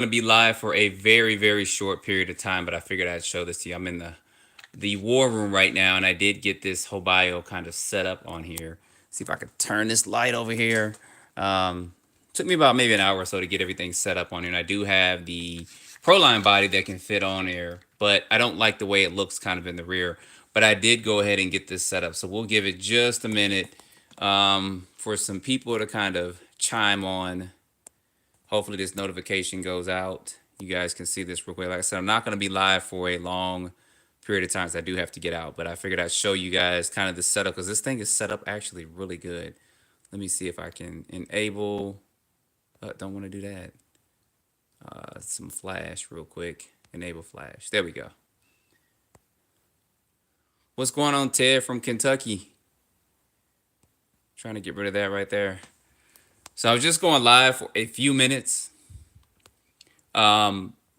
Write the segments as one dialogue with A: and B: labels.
A: Going to be live for a very, very short period of time, but I figured I'd show this to you. I'm in the war room right now, and I did get this Hobio kind of set up on here. See if I could turn this light over here. Took me about maybe an hour or so to get everything set up on here, and I do have the Proline body that can fit on there, but I don't like the way it looks kind of in the rear. But I did go ahead and get this set up, so we'll give it just a minute for some people to kind of chime on. Hopefully this notification goes out. You guys can see this real quick. Like I said, I'm not going to be live for a long period of time, so I do have to get out. But I figured I'd show you guys kind of the setup because this thing is set up actually really good. Let me see if I can enable. Don't want to do that. Some flash real quick. Enable flash. There we go. What's going on, Ted from Kentucky? Trying to get rid of that right there. So I was just going live for a few minutes.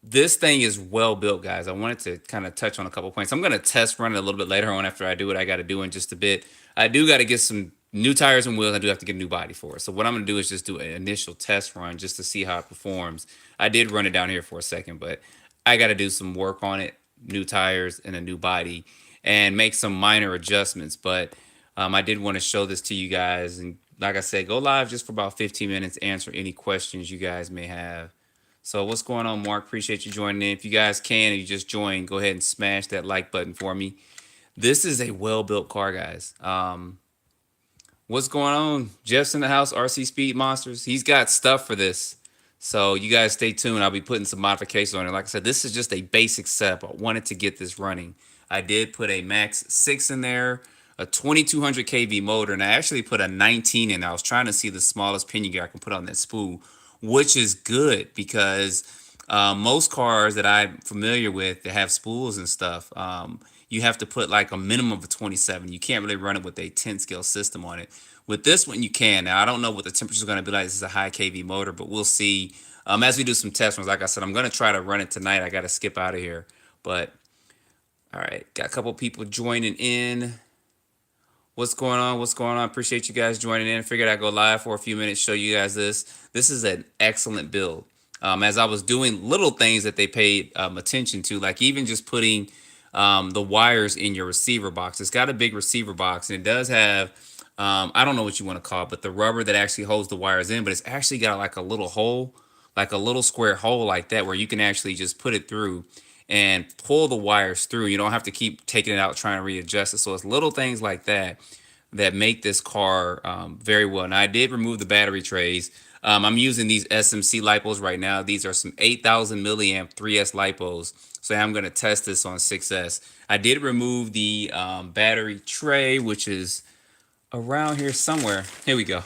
A: This thing is well built, guys. I wanted to kind of touch on a couple points. I'm going to test run it a little bit later on after I do what I got to do in just a bit. I do got to get some new tires and wheels. I do have to get a new body for it. So what I'm going to do is just do an initial test run just to see how it performs. I did run it down here for a second, but I got to do some work on it, new tires and a new body, and make some minor adjustments. But I did want to show this to you guys. And like I said, go live just for about 15 minutes, answer any questions you guys may have. So what's going on, Mark? Appreciate you joining in. If you guys can and you just joined, go ahead and smash that like button for me. This is a well-built car, guys. What's going on? Jeff's in the house, RC Speed Monsters. He's got stuff for this. So you guys stay tuned. I'll be putting some modifications on it. Like I said, this is just a basic setup. I wanted to get this running. I did put a Max 6 in there, a 2200 kV motor, and I actually put a 19 in. I was trying to see the smallest pinion gear I can put on that spool, which is good because most cars that I'm familiar with that have spools and stuff, you have to put like a minimum of a 27. You can't really run it with a 10 scale system on it. With this one, you can. Now, I don't know what the temperature is going to be like. This is a high kV motor, but we'll see as we do some test runs. Like I said, I'm going to try to run it tonight. I got to skip out of here. But, all right, got a couple people joining in. What's going on? What's going on? Appreciate you guys joining in. Figured I'd go live for a few minutes, show you guys this. This is an excellent build. As I was doing little things that they paid attention to, like even just putting the wires in your receiver box. It's got a big receiver box, and it does have, I don't know what you want to call it, but the rubber that actually holds the wires in, but it's actually got like a little hole, like a little square hole like that, where you can actually just put it through and pull the wires through. You don't have to keep taking it out trying to readjust it. So it's little things like that that make this car very well. And I did remove the battery trays. I'm using these SMC lipos right now. These are some 8,000 milliamp 3S lipos. So I'm going to test this on 6S. I did remove the battery tray, which is around here somewhere. Here we go.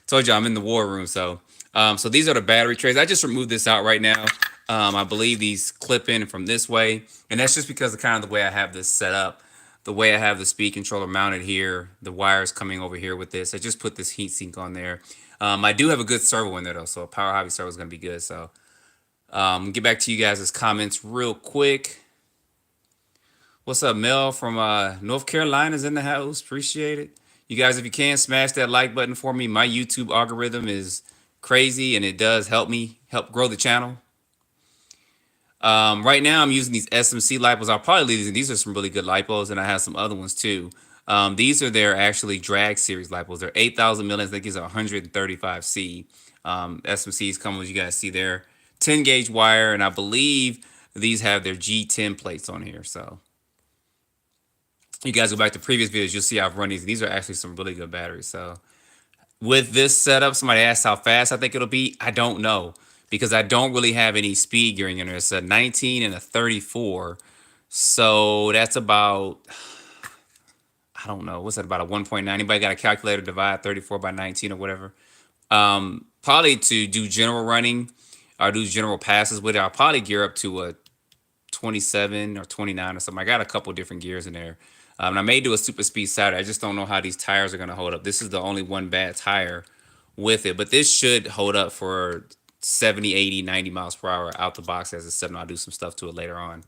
A: Told you I'm in the war room. So these are the battery trays. I just removed this out right now. I believe these clip in from this way. And that's just because of kind of the way I have this set up. The way I have the speed controller mounted here, the wires coming over here with this. I just put this heatsink on there. I do have a good servo in there though, so a power hobby servo is going to be good. So get back to you guys' comments real quick. What's up, Mel from North Carolina's in the house. Appreciate it. You guys, if you can, smash that like button for me. My YouTube algorithm is crazy, and it does help me help grow the channel. Right now, I'm using these SMC lipos. I'll probably leave these. These are some really good lipos, and I have some other ones too. These are their actually drag series lipos. They're 8,000 milliamps. I think these are 135C. SMCs come, as you guys see there, 10 gauge wire, and I believe these have their G10 plates on here. So you guys go back to previous videos, you'll see I've run these. These are actually some really good batteries. So with this setup, somebody asked how fast I think it'll be. I don't know, because I don't really have any speed gearing in there. It's a 19 and a 34. So that's about, I don't know, what's that, about a 1.9? Anybody got a calculator? Divide 34 by 19 or whatever. Probably to do general running or do general passes with it, I'll probably gear up to a 27 or 29 or something. I got a couple different gears in there. And I may do a super speed Saturday. I just don't know how these tires are going to hold up. This is the only one bad tire with it, but this should hold up for 70, 80, 90 miles per hour out the box as it's set, and I'll do some stuff to it later on.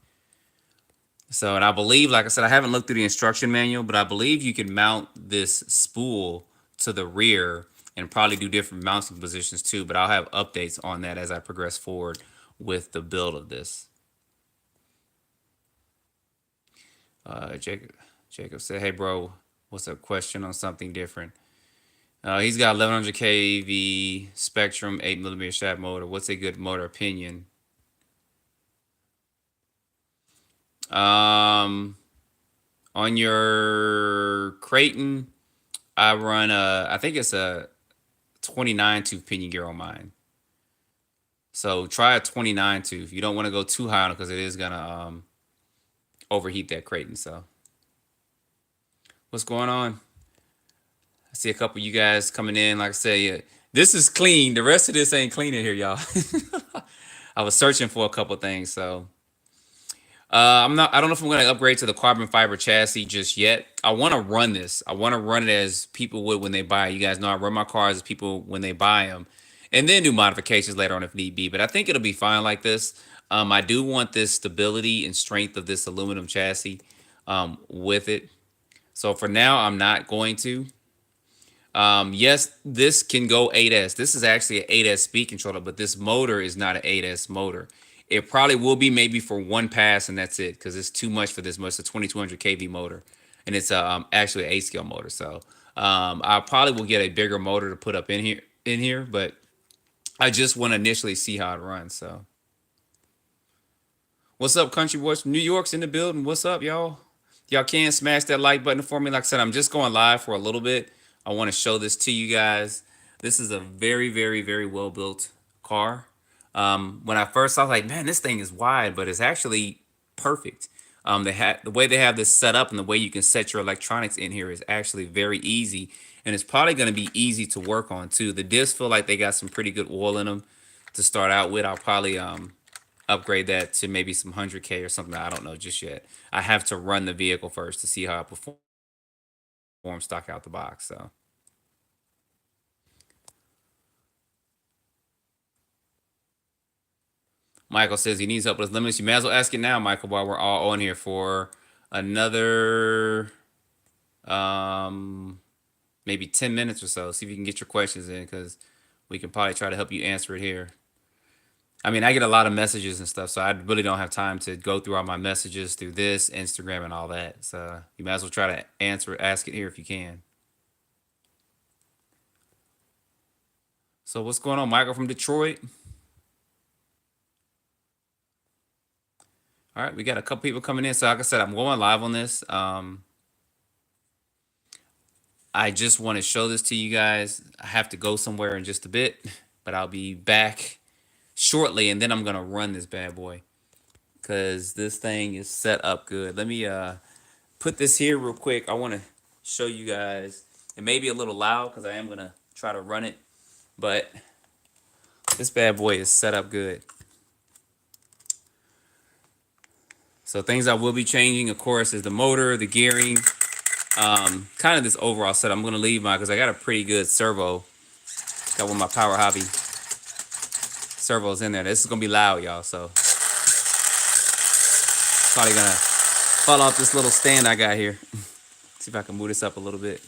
A: So, and I believe, like I said, I haven't looked through the instruction manual, but I believe you can mount this spool to the rear and probably do different mounting positions too. But I'll have updates on that as I progress forward with the build of this. Jacob said, "Hey, bro, what's a question on something different?" He's got 1100 kV Spectrum 8 millimeter shaft motor. What's a good motor opinion? Um, on your Creighton, I run I think it's a 29 tooth pinion gear on mine. So try a 29 tooth. You don't want to go too high on it because it is gonna overheat that Creighton. So what's going on? I see a couple of you guys coming in. Like I said, yeah, this is clean. The rest of this ain't clean in here, y'all. I was searching for a couple things, so I'm not. I don't know if I'm going to upgrade to the carbon fiber chassis just yet. I want to run this. I want to run it as people would when they buy it. You guys know I run my cars as people when they buy them, and then do modifications later on if need be. But I think it'll be fine like this. I do want this stability and strength of this aluminum chassis with it. So for now, I'm not going to. Yes, this can go 8S. This is actually an 8S speed controller, but this motor is not an 8S motor. It probably will be maybe for one pass and that's it because it's too much for this much. It's a 2200 kV motor, and it's actually an 8 scale motor. So I probably will get a bigger motor to put up in here, but I just want to initially see how it runs. So what's up, country boys from New York's in the building? What's up, y'all? Y'all can smash that like button for me. Like I said, I'm just going live for a little bit. I want to show this to you guys. This is a very, very, very well built car. When I first saw, I was like, man, this thing is wide, but it's actually perfect. They had the way they have this set up and the way you can set your electronics in here is actually very easy, and it's probably going to be easy to work on too. The discs feel like they got some pretty good oil in them to start out with. I'll probably upgrade that to maybe some 100K or something. I don't know just yet. I have to run the vehicle first to see how it performs stock out the box. So Michael says he needs help with his limits. You may as well ask it now, Michael, while we're all on here for another maybe 10 minutes or so. See if you can get your questions in because we can probably try to help you answer it here. I mean, I get a lot of messages and stuff, so I really don't have time to go through all my messages through this, Instagram, and all that. So you might as well try to ask it here if you can. So what's going on, Michael from Detroit? All right, we got a couple people coming in. So like I said, I'm going live on this. I just want to show this to you guys. I have to go somewhere in just a bit, but I'll be back shortly, and then I'm gonna run this bad boy because this thing is set up good. Let me put this here real quick. I want to show you guys. It may be a little loud because I am gonna try to run it, but this bad boy is set up good. So things I will be changing, of course, is the motor, the gearing, kind of this overall setup. I'm gonna leave mine because I got a pretty good servo. Got one of my Power Hobby servos in there. This is gonna be loud, y'all. So probably gonna fall off this little stand I got here. See if I can move this up a little bit.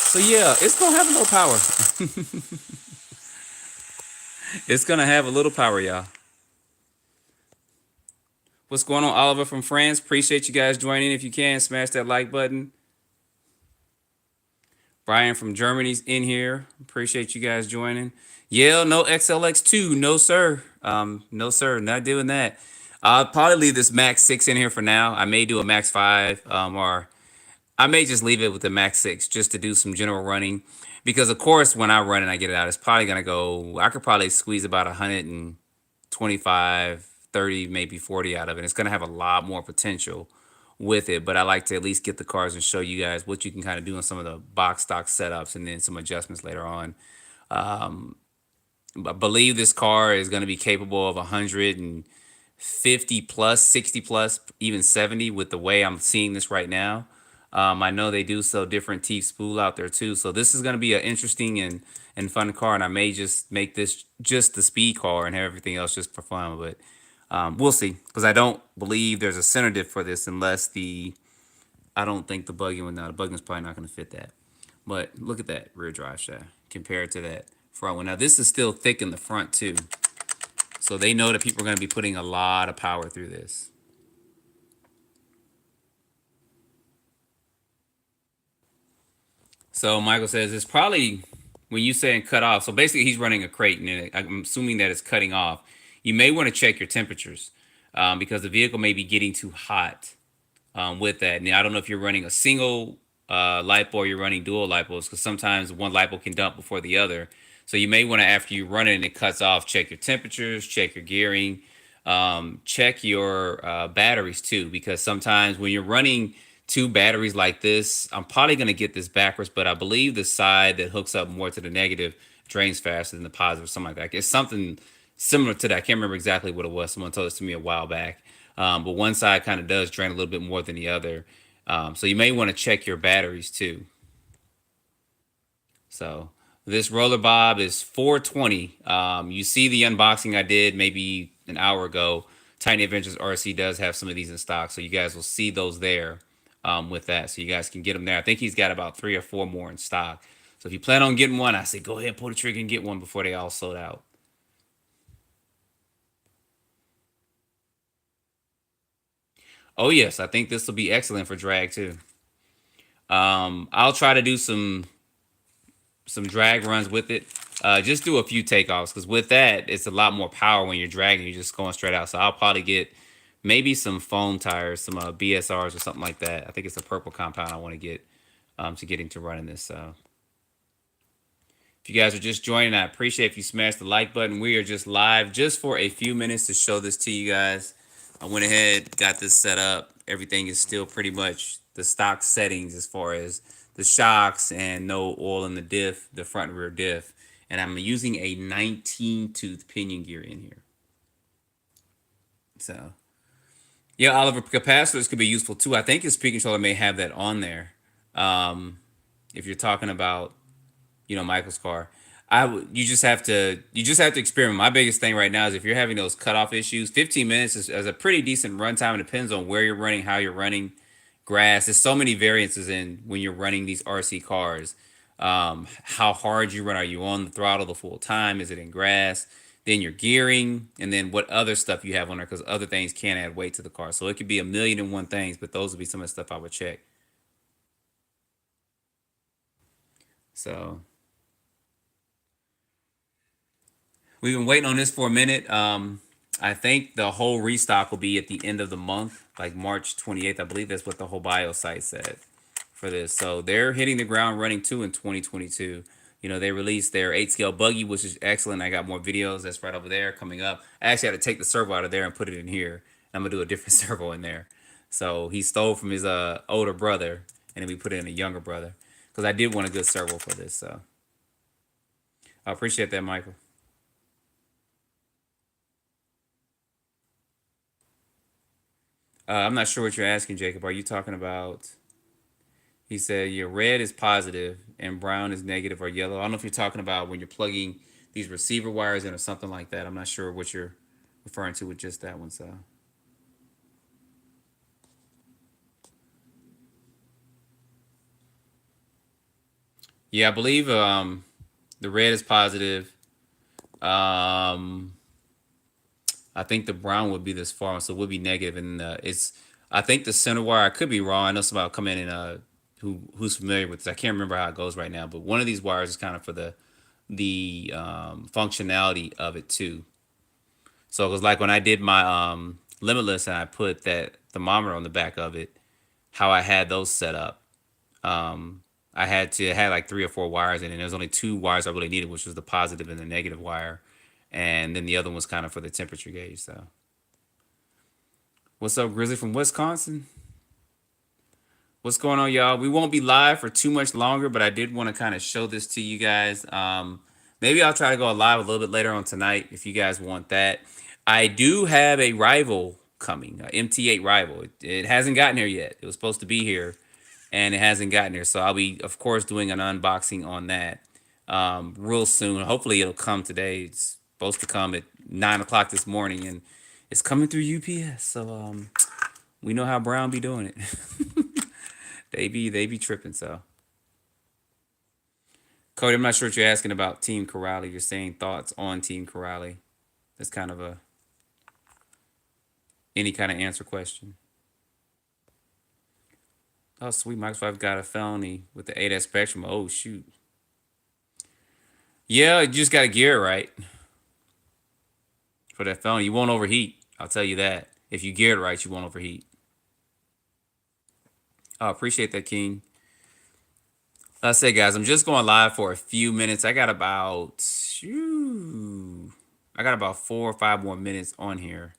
A: So yeah, it's gonna have a little power. It's gonna have a little power, y'all. What's going on, Oliver from France? Appreciate you guys joining. If you can, smash that like button. Brian from Germany's in here. Appreciate you guys joining. Yeah, no XLX2. No, sir. No, sir. Not doing that. I'll probably leave this Max 6 in here for now. I may do a Max 5, or I may just leave it with the Max 6 just to do some general running. Because, of course, when I run and I get it out, it's probably going to go, I could probably squeeze about 125, 30, maybe 40 out of it. It's going to have a lot more potential with it, but I like to at least get the cars and show you guys what you can kind of do in some of the box stock setups and then some adjustments later on. I believe this car is going to be capable of 150 plus, 60 plus, even 70 with the way I'm seeing this right now. I know they do sell different teeth spool out there too. So this is going to be an interesting and fun car. And I may just make this just the speed car and have everything else just for fun. But We'll see, because I don't believe there's a center diff for this unless the I don't think the buggy one. Now the buggy one's probably not going to fit that. But look at that rear drive shaft compared to that front one. Now this is still thick in the front too, so they know that people are going to be putting a lot of power through this. So Michael says it's probably when you saying cut off. So basically, he's running a crate, and I'm assuming that it's cutting off. You may want to check your temperatures because the vehicle may be getting too hot with that. Now I don't know if you're running a single lipo or you're running dual lipos, because sometimes one lipo can dump before the other. So you may want to, after you run it and it cuts off, check your temperatures, check your gearing, check your batteries too, because sometimes when you're running two batteries like this, I'm probably going to get this backwards, but I believe the side that hooks up more to the negative drains faster than the positive, something like that. It's something similar to that. I can't remember exactly what it was. Someone told this to me a while back. But one side kind of does drain a little bit more than the other. So you may want to check your batteries too. So this roller bob is 420. You see the unboxing I did maybe an hour ago. Tiny Adventures RC does have some of these in stock, so you guys will see those there with that. So you guys can get them there. I think he's got about 3 or 4 more in stock. So if you plan on getting one, I say go ahead, pull the trigger and get one before they all sold out. Oh yes, I think this will be excellent for drag too. I'll try to do some drag runs with it. Just do a few takeoffs, because with that, it's a lot more power when you're dragging. You're just going straight out. So I'll probably get maybe some foam tires, some BSRs or something like that. I think it's a purple compound I want to get into running this. So if you guys are just joining, I appreciate if you smash the like button. We are just live just for a few minutes to show this to you guys. I went ahead, got this set up. Everything is still pretty much the stock settings as far as the shocks and no oil in the diff, the front and rear diff. And I'm using a 19 tooth pinion gear in here. So yeah, Oliver, capacitors could be useful too. I think his speed controller may have that on there. Um, if you're talking about Michael's car, you just have to experiment. My biggest thing right now is if you're having those cutoff issues, 15 minutes is a pretty decent runtime. It depends on where you're running, how you're running. Grass. There's so many variances in when you're running these RC cars. How hard you run? Are you on the throttle the full time? Is it in grass? Then your gearing, and then what other stuff you have on there, because other things can add weight to the car. So it could be a million and one things, but those would be some of the stuff I would check. So we've been waiting on this for a minute. I think the whole restock will be at the end of the month, like March 28th. I believe that's what the whole bio site said for this. So they're hitting the ground running too in 2022. They released their 8 scale buggy, which is excellent. I got more videos. That's right over there coming up. I actually had to take the servo out of there and put it in here. I'm going to do a different servo in there. So he stole from his older brother, and then we put it in a younger brother, because I did want a good servo for this. So I appreciate that, Michael. I'm not sure what you're asking, Jacob. Are you talking about? He said your red is positive and brown is negative or yellow. I don't know if you're talking about when you're plugging these receiver wires in or something like that. I'm not sure what you're referring to with just that one. So yeah, I believe the red is positive. Um, I think the brown would be this far, so it would be negative, and it's. I think the center wire. I could be wrong. I know somebody will come in and who's familiar with this. I can't remember how it goes right now, but one of these wires is kind of for the functionality of it too. So it was like when I did my limitless and I put that thermometer on the back of it, how I had those set up. I had like 3 or 4 wires in it. And there's only 2 wires I really needed, which was the positive and the negative wire, and then the other one was kind of for the temperature gauge. So what's up, Grizzly from Wisconsin? What's going on, y'all? We won't be live for too much longer, but I did want to kind of show this to you guys. Maybe I'll try to go live a little bit later on tonight if you guys want that. I do have a rival coming, a MT8 rival. It hasn't gotten here yet. It was supposed to be here, and it hasn't gotten here. So I'll be, of course, doing an unboxing on that real soon. Hopefully, it'll come today. It's supposed to come at 9 o'clock this morning, and It's coming through UPS, so we know how Brown be doing it. They be tripping. So Cody, I'm not sure what you're asking about Team Corrali. You're saying thoughts on Team Corrali. That's kind of a any kind of answer question. Oh, sweet. Mike's wife got a felony with the 8S spectrum. Oh, shoot. Yeah, you just got to gear it right for that felony. You won't overheat. I'll tell you that. If you gear it right, you won't overheat. I appreciate that, King. Like I said, guys, I'm just going live for a few minutes. I got about 4 or 5 more minutes on here.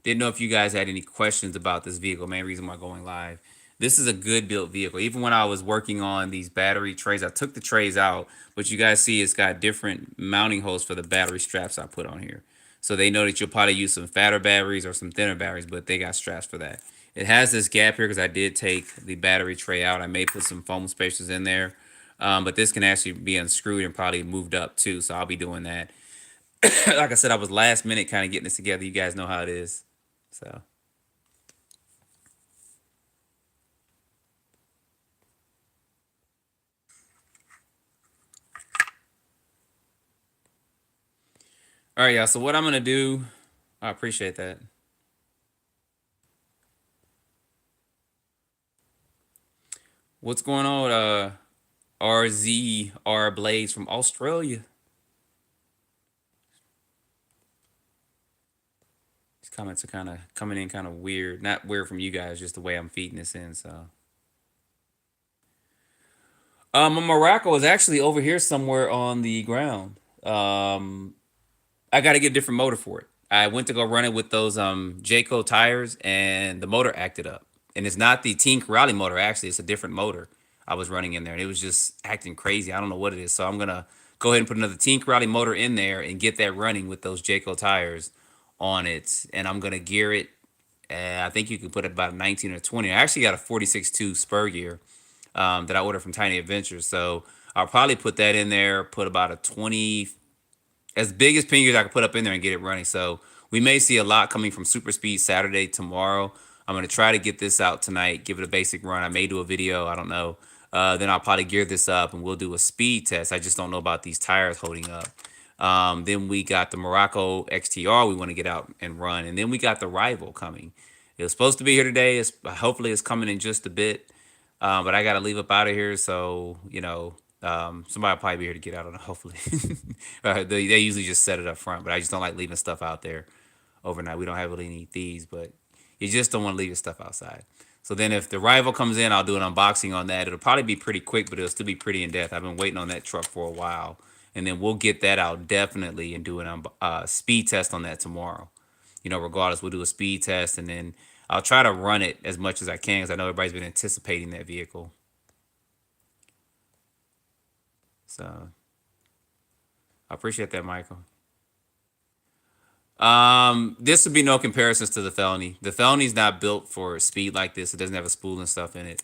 A: Didn't know if you guys had any questions about this vehicle. Main reason why I'm going live. This is a good built vehicle. Even when I was working on these battery trays, I took the trays out, but you guys see it's got different mounting holes for the battery straps I put on here. So they know that you'll probably use some fatter batteries or some thinner batteries, but they got straps for that. It has this gap here because I did take the battery tray out. I may put some foam spacers in there, but this can actually be unscrewed and probably moved up too. So I'll be doing that. Like I said, I was last minute kind of getting this together. You guys know how it is. So. All right, y'all. So what I'm gonna do, I appreciate that. What's going on, RZR Blades from Australia? These comments are kind of coming in kind of weird. Not weird from you guys, just the way I'm feeding this in. So, Morocco is actually over here somewhere on the ground. I got to get a different motor for it. I went to go run it with those Jayco tires, and the motor acted up. And it's not the Team Corrali motor. Actually, it's a different motor I was running in there, and it was just acting crazy. I don't know what it is. So I'm gonna go ahead and put another Team Corrali motor in there and get that running with those Jayco tires on it. And I'm gonna gear it. I think you can put it about 19 or 20. I actually got a 46.2 spur gear that I ordered from Tiny Adventures. So I'll probably put that in there. Put about a 20 as big as pin gears I can put up in there and get it running. So we may see a lot coming from Super Speed Saturday tomorrow. I'm gonna try to get this out tonight, give it a basic run. I may do a video, I don't know. Then I'll probably gear this up and we'll do a speed test. I just don't know about these tires holding up. Then we got the Morocco XTR we want to get out and run, and then we got the Rival coming. It was supposed to be here today. Hopefully it's coming in just a bit, but I got to leave up out of here. So somebody will probably be here to get out on it. Hopefully, they usually just set it up front, but I just don't like leaving stuff out there overnight. We don't have really any thieves, but you just don't want to leave your stuff outside. So then if the Rival comes in, I'll do an unboxing on that. It'll probably be pretty quick, but it'll still be pretty in depth. I've been waiting on that truck for a while. And then we'll get that out definitely and do an speed test on that tomorrow. Regardless, we'll do a speed test and then I'll try to run it as much as I can because I know everybody's been anticipating that vehicle. So I appreciate that, Michael. This would be no comparisons to the felony. The felony's not built for speed like this. It doesn't have a spool and stuff in it.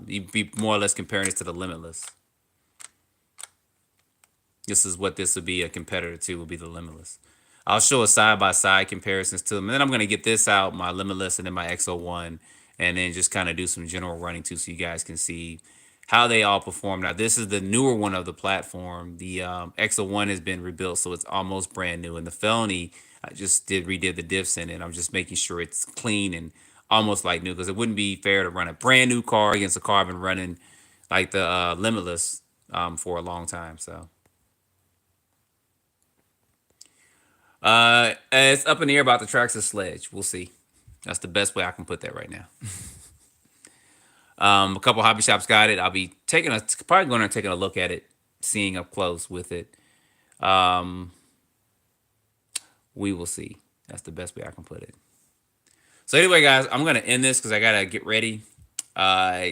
A: You'd be more or less comparing this to the Limitless. This is what this would be a competitor to, would be the Limitless. I'll show a side-by-side comparisons to them. And then I'm going to get this out, my Limitless and then my XO1, and then just kind of do some general running too so you guys can see how they all perform. Now, this is the newer one of the platform. The XO1 has been rebuilt, so it's almost brand new. And the Felony, I just redid the diffs in it. I'm just making sure it's clean and almost like new because it wouldn't be fair to run a brand new car against a car I've been running like the Limitless for a long time. So. It's up in the air about the tracks of Sledge. We'll see. That's the best way I can put that right now. A couple hobby shops got it. I'll be probably going to taking a look at it, seeing up close with it. We will see. That's the best way I can put it. So anyway, guys, I'm going to end this because I got to get ready.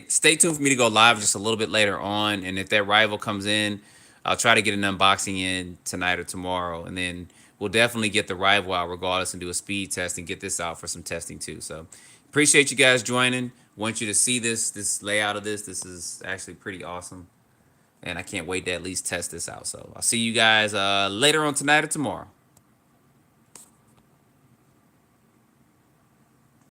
A: Stay tuned for me to go live just a little bit later on. And if that Rival comes in, I'll try to get an unboxing in tonight or tomorrow. And then we'll definitely get the Rival out regardless and do a speed test and get this out for some testing too. So appreciate you guys joining. Want you to see this layout of this. This is actually pretty awesome. And I can't wait to at least test this out. So I'll see you guys later on tonight or tomorrow.